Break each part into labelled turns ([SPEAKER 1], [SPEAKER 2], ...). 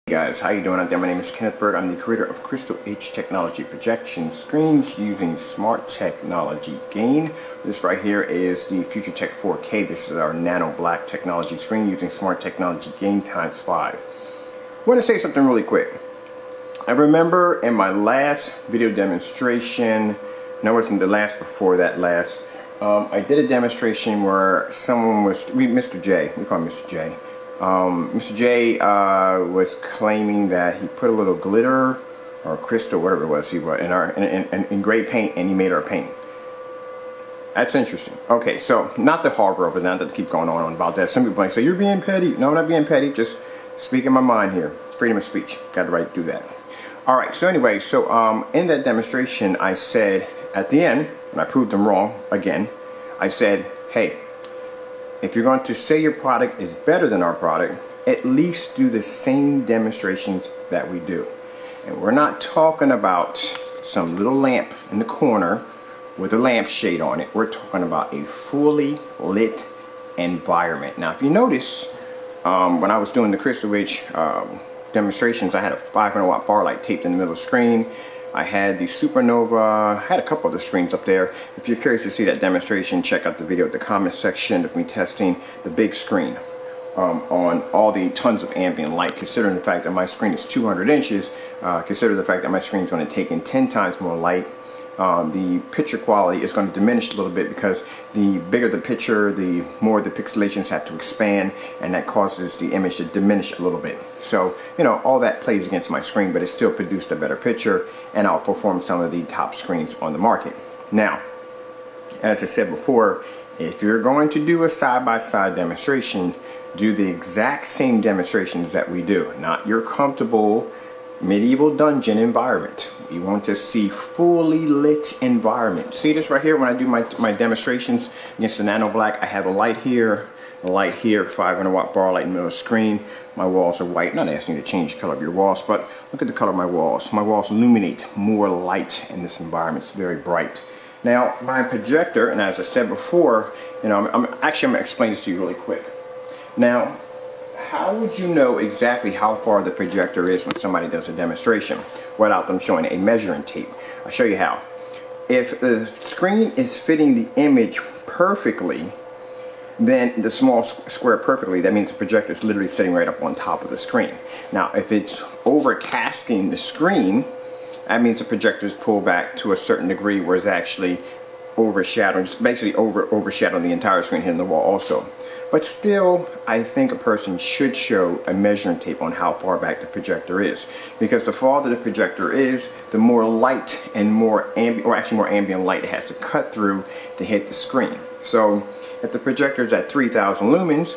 [SPEAKER 1] Guys, how you doing out there? My name is Kenneth Bird. I'm the creator of Crystal H Technology projection screens using smart technology gain. This right here is the Future Tech 4K. This is our nano black technology screen using smart technology gain times 5. I want to say something really quick. I remember in my last video demonstration, no, it wasn't the last before that last, I did a demonstration where someone was, Mr. J, we call him Mr. J. Mr. J was claiming that he put a little glitter or crystal, whatever it was, he was in gray paint, and he made our paint. That's interesting. Okay, so not the horror of it, not to keep going on about that. Some people like say you're being petty. No, I'm not being petty. Just speaking my mind here. Freedom of speech. Got the right to do that. All right. So anyway, in that demonstration, I said at the end, and I proved them wrong again. I said, hey, if you're going to say your product is better than our product, at least do the same demonstrations that we do. And we're not talking about some little lamp in the corner with a lampshade on it. We're talking about a fully lit environment. Now, if you notice, when I was doing the Crystal H demonstrations, I had a 500 watt bar light taped in the middle of the screen. I had the Supernova, I had a couple of the screens up there. If you're curious to see that demonstration, check out the video at the comment section of me testing the big screen on all the tons of ambient light. Considering the fact that my screen is 200 inches, consider the fact that my screen is going to take in 10 times more light. The picture quality is going to diminish a little bit because the bigger the picture, the more the pixelations have to expand, and that causes the image to diminish a little bit. So, you know, all that plays against my screen, but it still produced a better picture and outperformed some of the top screens on the market. Now, as I said before, if you're going to do a side-by-side demonstration, do the exact same demonstrations that we do, not your comfortable medieval dungeon environment. You want to see fully lit environment. See this right here when I do my demonstrations against the nano black. I have a light here, 500 watt bar light in the middle of the screen. My walls are white. Not asking you to change the color of your walls, but look at the color of my walls. My walls illuminate more light in this environment. It's very bright. Now my projector, and as I said before, you know, I'm going to explain this to you really quick. Now, how would you know exactly how far the projector is when somebody does a demonstration without them showing a measuring tape? I'll show you how. If the screen is fitting the image perfectly, then the small square perfectly, that means the projector is literally sitting right up on top of the screen. Now, if it's overcasting the screen, that means the projector is pulled back to a certain degree where it's actually overshadowing, just basically overshadowing the entire screen, hitting the wall also. But still, I think a person should show a measuring tape on how far back the projector is. Because the farther the projector is, the more light and more ambient light it has to cut through to hit the screen. So if the projector is at 3,000 lumens,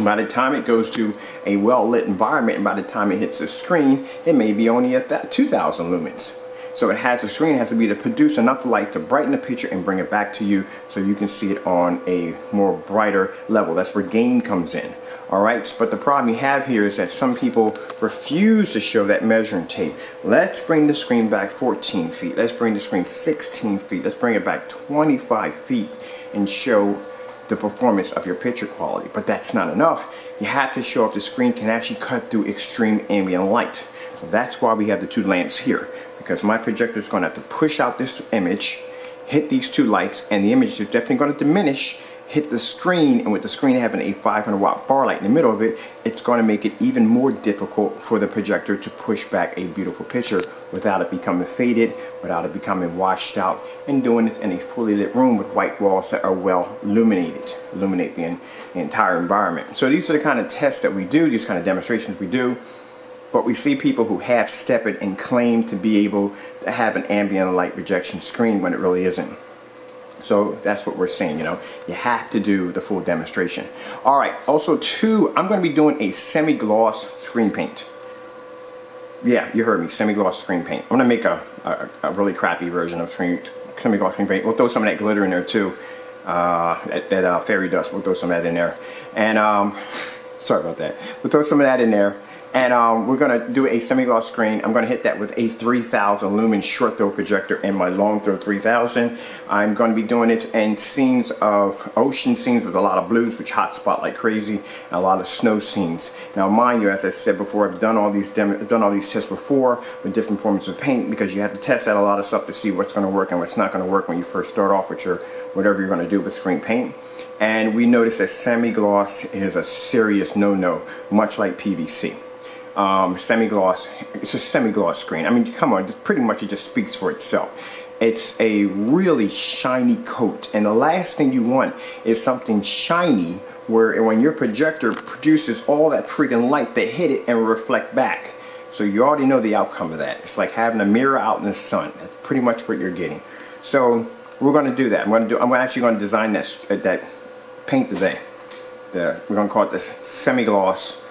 [SPEAKER 1] by the time it goes to a well-lit environment and by the time it hits the screen, it may be only at that 2,000 lumens. So the screen has to be to produce enough light to brighten the picture and bring it back to you so you can see it on a more brighter level. That's where gain comes in. Alright, but the problem you have here is that some people refuse to show that measuring tape. Let's bring the screen back 14 feet. Let's bring the screen 16 feet. Let's bring it back 25 feet and show the performance of your picture quality. But that's not enough. You have to show if the screen can actually cut through extreme ambient light. That's why we have the two lamps here. Because my projector is going to have to push out this image, hit these two lights, and the image is definitely going to diminish, hit the screen, and with the screen having a 500 watt bar light in the middle of it, it's going to make it even more difficult for the projector to push back a beautiful picture without it becoming faded, without it becoming washed out, and doing this in a fully lit room with white walls that are well illuminate the entire environment. So these are the kind of tests that we do, these kind of demonstrations we do. But we see people who half-step it and claim to be able to have an ambient light rejection screen when it really isn't. So that's what we're saying, you know. You have to do the full demonstration. All right, also too, I'm going to be doing a semi-gloss screen paint. Yeah, you heard me, semi-gloss screen paint. I'm going to make a really crappy version of semi-gloss screen paint. We'll throw some of that glitter in there too. That fairy dust, we'll throw some of that in there. And, sorry about that. We'll throw some of that in there. And we're going to do a semi-gloss screen. I'm going to hit that with a 3000 lumen short throw projector and my long throw 3000. I'm going to be doing it in scenes of ocean scenes with a lot of blues, which hot spot like crazy, and a lot of snow scenes. Now mind you, as I said before, I've done all these tests before with different forms of paint, because you have to test out a lot of stuff to see what's going to work and what's not going to work when you first start off with your whatever you're going to do with screen paint. And we noticed that semi-gloss is a serious no-no, much like PVC. Semi-gloss, it's a semi-gloss screen. I mean, come on, pretty much it just speaks for itself. It's a really shiny coat, and the last thing you want is something shiny where when your projector produces all that freaking light, they hit it and reflect back. So you already know the outcome of that. It's like having a mirror out in the sun. That's pretty much what you're getting. So we're going to do that. I'm actually going to design that paint today. We're going to call it this semi-gloss.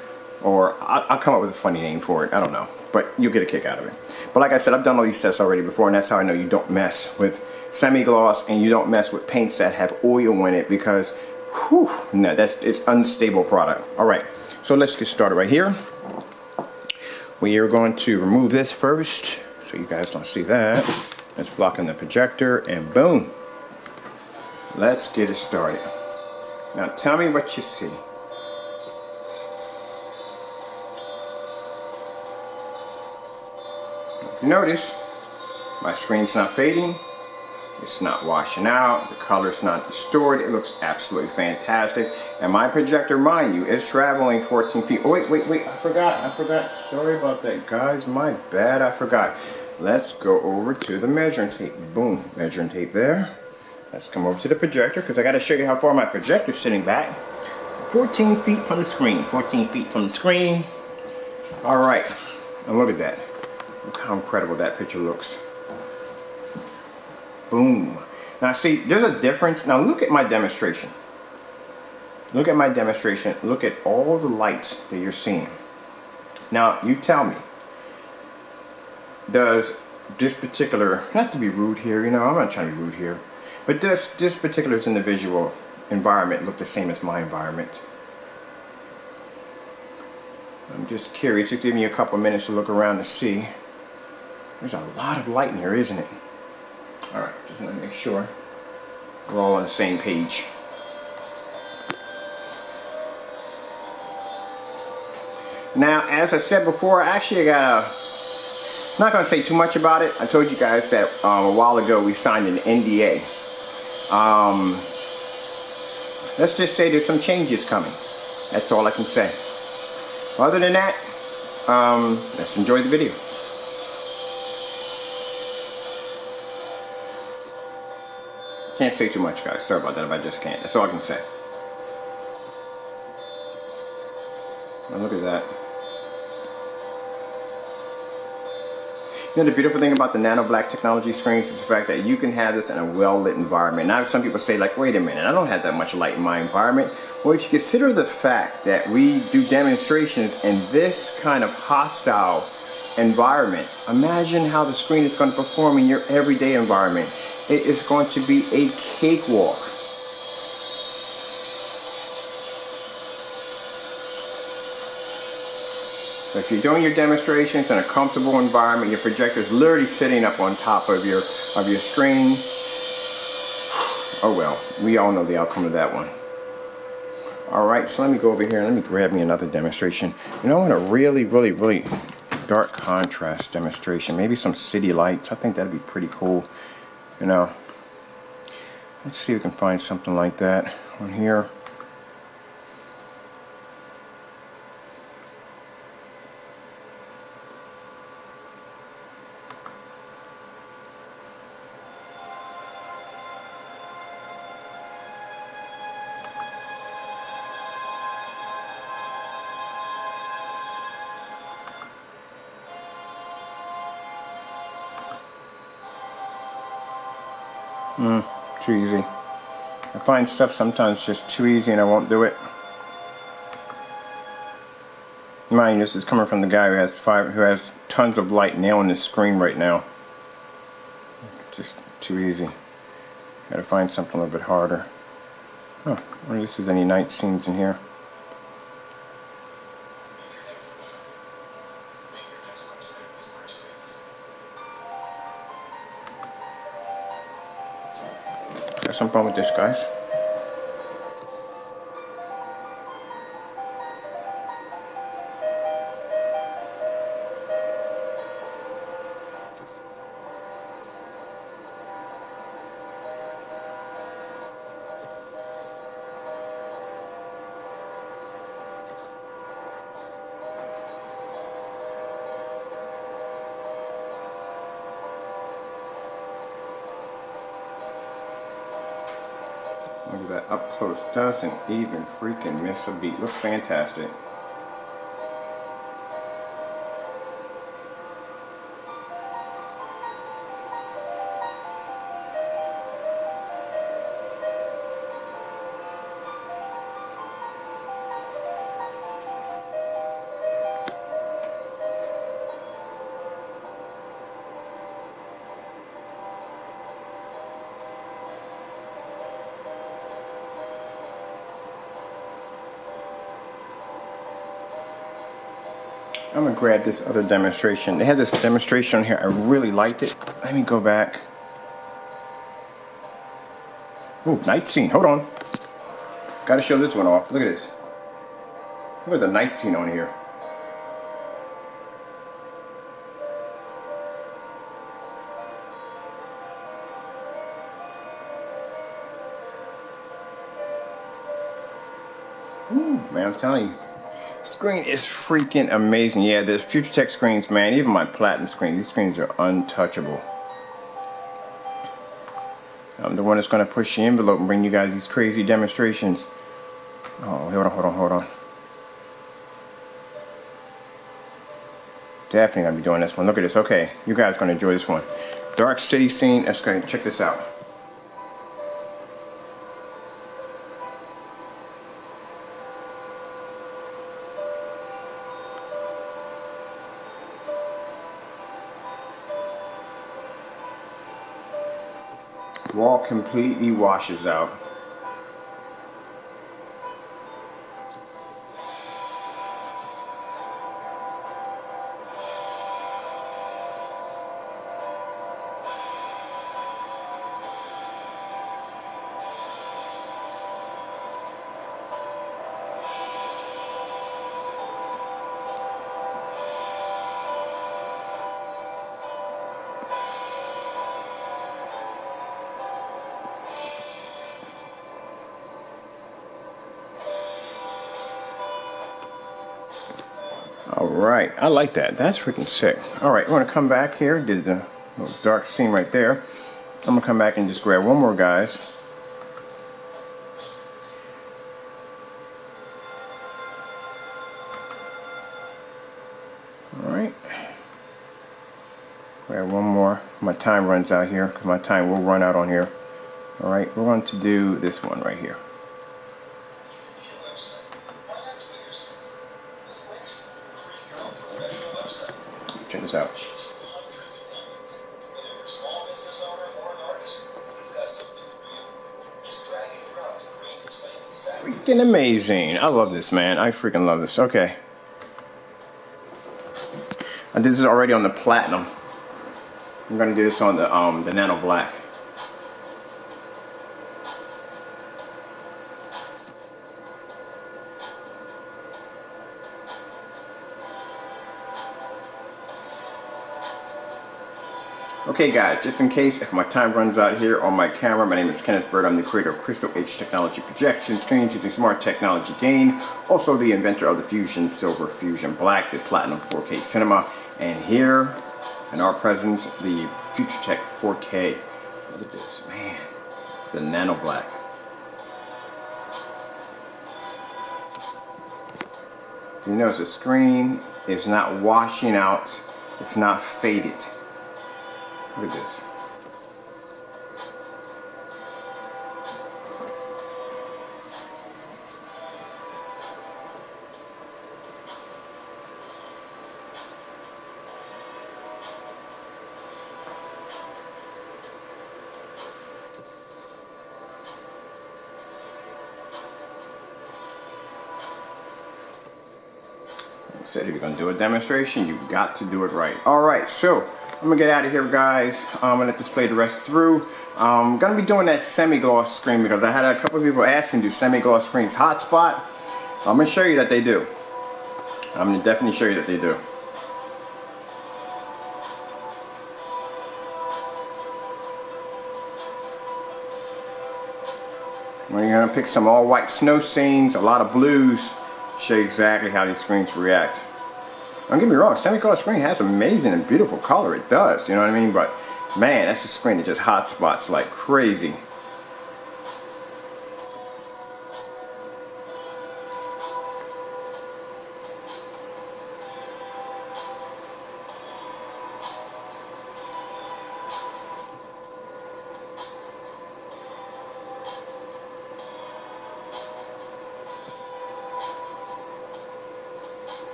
[SPEAKER 1] Or I'll come up with a funny name for it. I don't know. But you'll get a kick out of it. But like I said, I've done all these tests already before, and that's how I know you don't mess with semi-gloss and you don't mess with paints that have oil in it, because, whew, no, it's unstable product. Alright, so let's get started right here. We are going to remove this first, so you guys don't see that. That's blocking the projector, and boom. Let's get it started. Now tell me what you see. Notice my screen's not fading, it's not washing out, the color's not distorted, it looks absolutely fantastic. And my projector, mind you, is traveling 14 feet. Oh, wait, I forgot. Sorry about that, guys, my bad, I forgot. Let's go over to the measuring tape. Boom, measuring tape there. Let's come over to the projector, because I got to show you how far my projector's sitting back. 14 feet from the screen, 14 feet from the screen. All right, and look at that. Look how incredible that picture looks. Boom. Now see, there's a difference. Now look at my demonstration. Look at my demonstration. Look at all the lights that you're seeing. Now you tell me, does this particular, not to be rude here, you know, I'm not trying to be rude here, but does this particular individual environment look the same as my environment? I'm just curious. Just give me a couple of minutes to look around to see. There's a lot of light in here, isn't it? Alright, just want to make sure we're all on the same page. Now, as I said before, actually I'm not going to say too much about it. I told you guys that a while ago we signed an NDA. Let's just say there's some changes coming. That's all I can say. Other than that, let's enjoy the video. Can't say too much, guys. Sorry about that if I just can't. That's all I can say. Now look at that. You know, the beautiful thing about the nano black technology screens is the fact that you can have this in a well-lit environment. Now some people say, like, wait a minute, I don't have that much light in my environment. Well, if you consider the fact that we do demonstrations in this kind of hostile environment, imagine how the screen is going to perform in your everyday environment. It is going to be a cakewalk. So if you're doing your demonstrations in a comfortable environment, your projector is literally sitting up on top of your screen. Oh well, we all know the outcome of that one. Alright, so let me go over here and let me grab me another demonstration. You know, I want a really dark contrast demonstration. Maybe some city lights. I think that'd be pretty cool. You know, let's see if we can find something like that on here. Too easy. I find stuff sometimes just too easy and I won't do it. Mind you, this is coming from the guy who has tons of light nailing his screen right now. Just too easy. Gotta find something a little bit harder. Huh, I wonder if there's any night scenes in here. some fun with this, guys. Look at that up close. Doesn't even freaking miss a beat. Looks fantastic. I'm gonna grab this other demonstration. They had this demonstration on here. I really liked it. Let me go back. Ooh, night scene. Hold on. Gotta show this one off. Look at this. Look at the night scene on here. Ooh, man, I'm telling you. Screen is freaking amazing. Yeah, there's Future Tech screens, man. Even my platinum screen. These screens are untouchable. I'm the one that's going to push the envelope and bring you guys these crazy demonstrations. Oh, hold on. Definitely going to be doing this one. Look at this. Okay, you guys are going to enjoy this one. Dark city scene. Let's go ahead and check this out. Wall completely washes out. Alright, I like that. That's freaking sick. Alright, we're going to come back here. Did the little dark scene right there. I'm going to come back and just grab one more, guys. Alright. Grab one more. My time runs out here, because my time will run out on here. Alright, we're going to do this one right here. Check this out. Freaking amazing. I love this, man. I freaking love this. Okay. I did this already on the platinum. I'm gonna do this on the nano black. Okay guys, just in case if my time runs out here on my camera, my name is Kenneth Bird. I'm the creator of Crystal H Technology Projection Screens using Smart Technology Gain. Also the inventor of the Fusion Silver, Fusion Black, the Platinum 4K Cinema. And here in our presence, the Future Tech 4K. Look at this, man. It's the Nano Black. So you notice the screen is not washing out. It's not faded. Look at this. Like I said, if you're going to do a demonstration, you've got to do it right. Alright, so I'm gonna get out of here, guys. I'm gonna let this play the rest through. I'm gonna be doing that semi-gloss screen because I had a couple of people ask me, do semi-gloss screens hotspot? I'm gonna show you that they do. I'm gonna definitely show you that they do. We're gonna pick some all white snow scenes, a lot of blues, show you exactly how these screens react. Don't get me wrong, semi-gloss screen has amazing and beautiful color, it does, you know what I mean? But man, that's a screen that just hotspots like crazy.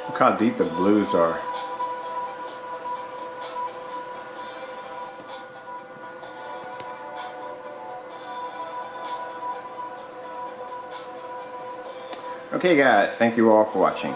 [SPEAKER 1] Look how deep the blues are. Okay guys, thank you all for watching.